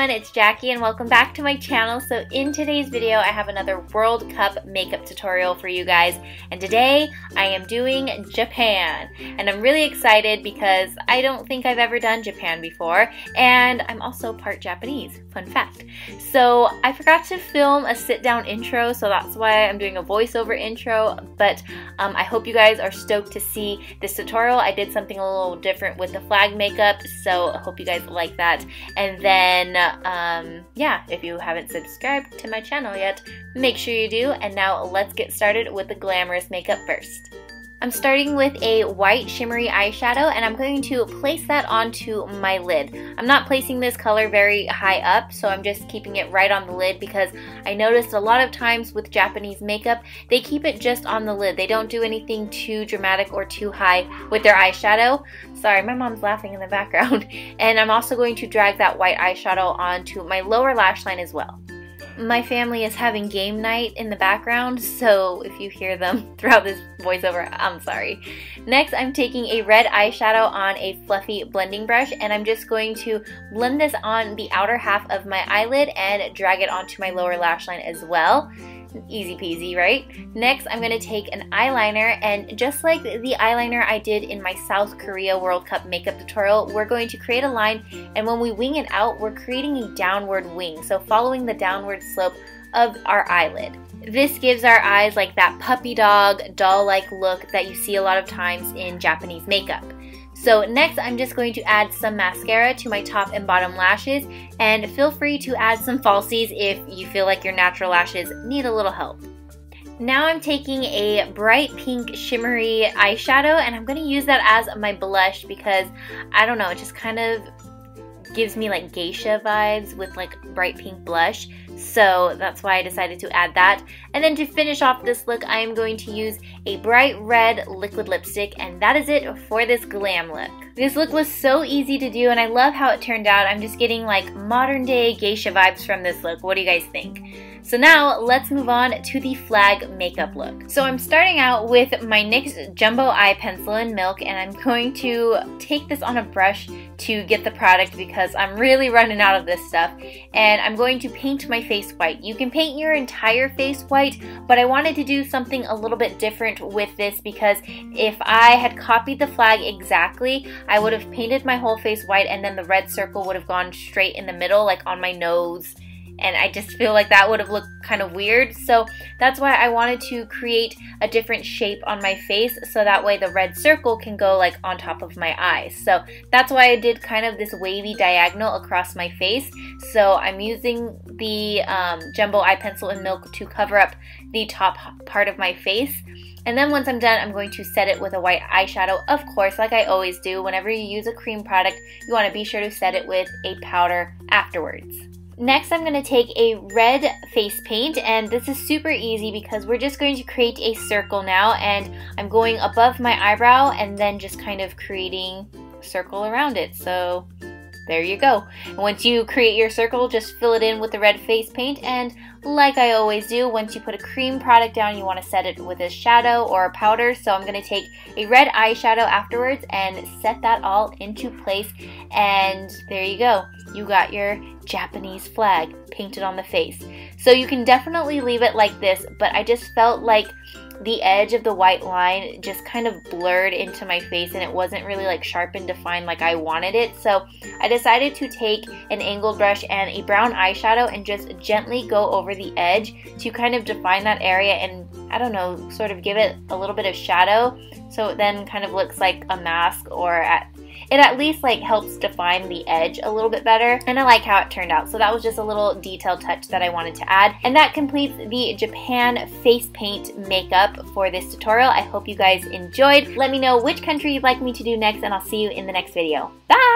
everyone, it's Jackie and welcome back to my channel. So in today's video I have another World Cup makeup tutorial for you guys, and today I am doing Japan, and I'm really excited because I don't think I've ever done Japan before, and I'm also part Japanese, fun fact. So I forgot to film a sit down intro, so that's why I'm doing a voiceover intro, but I hope you guys are stoked to see this tutorial. I did something a little different with the flag makeup, so I hope you guys like that. And then, yeah, if you haven't subscribed to my channel yet, make sure you do. And now let's get started with the glamorous makeup first. I'm starting with a white shimmery eyeshadow, and I'm going to place that onto my lid. I'm not placing this color very high up, so I'm just keeping it right on the lid because I noticed a lot of times with Japanese makeup, they keep it just on the lid. They don't do anything too dramatic or too high with their eyeshadow. Sorry, my mom's laughing in the background. And I'm also going to drag that white eyeshadow onto my lower lash line as well. My family is having game night in the background, so if you hear them throughout this voiceover, I'm sorry. Next, I'm taking a red eyeshadow on a fluffy blending brush, and I'm just going to blend this on the outer half of my eyelid and drag it onto my lower lash line as well. Easy peasy, right? Next, I'm going to take an eyeliner, and just like the eyeliner I did in my South Korea World Cup makeup tutorial, we're going to create a line, and when we wing it out, we're creating a downward wing, so following the downward slope of our eyelid. This gives our eyes like that puppy dog, doll-like look that you see a lot of times in Japanese makeup. So next, I'm just going to add some mascara to my top and bottom lashes, and feel free to add some falsies if you feel like your natural lashes need a little help. Now I'm taking a bright pink shimmery eyeshadow, and I'm going to use that as my blush because, I don't know, it just kind of gives me like geisha vibes with like bright pink blush, so that's why I decided to add that. And then to finish off this look, I am going to use a bright red liquid lipstick, and that is it for this glam look. This look was so easy to do, and I love how it turned out. I'm just getting like modern day geisha vibes from this look. What do you guys think? So now let's move on to the flag makeup look. So I'm starting out with my NYX Jumbo Eye Pencil in Milk, and I'm going to take this on a brush to get the product because I'm really running out of this stuff, and I'm going to paint my face white. You can paint your entire face white, but I wanted to do something a little bit different with this because if I had copied the flag exactly, I would have painted my whole face white and then the red circle would have gone straight in the middle, like on my nose, and I just feel like that would have looked kind of weird. So that's why I wanted to create a different shape on my face so that way the red circle can go like on top of my eyes. So that's why I did kind of this wavy diagonal across my face. So I'm using the Jumbo Eye Pencil in Milk to cover up the top part of my face. And then once I'm done, I'm going to set it with a white eyeshadow. Of course, like I always do, whenever you use a cream product, you want to be sure to set it with a powder afterwards. Next, I'm going to take a red face paint, and this is super easy because we're just going to create a circle now, and I'm going above my eyebrow and then just kind of creating a circle around it. So there you go. And once you create your circle, just fill it in with the red face paint, and like I always do, once you put a cream product down, you want to set it with a shadow or a powder. So I'm going to take a red eyeshadow afterwards and set that all into place, and there you go. You got your Japanese flag painted on the face. So you can definitely leave it like this, but I just felt like the edge of the white line just kind of blurred into my face and it wasn't really like sharp and defined like I wanted it. So I decided to take an angled brush and a brown eyeshadow and just gently go over the edge to kind of define that area and, I don't know, sort of give it a little bit of shadow so it then kind of looks like a mask, or it at least like helps define the edge a little bit better, and I like how it turned out. So that was just a little detailed touch that I wanted to add, and that completes the Japan face paint makeup for this tutorial. I hope you guys enjoyed. Let me know which country you'd like me to do next, and I'll see you in the next video. Bye!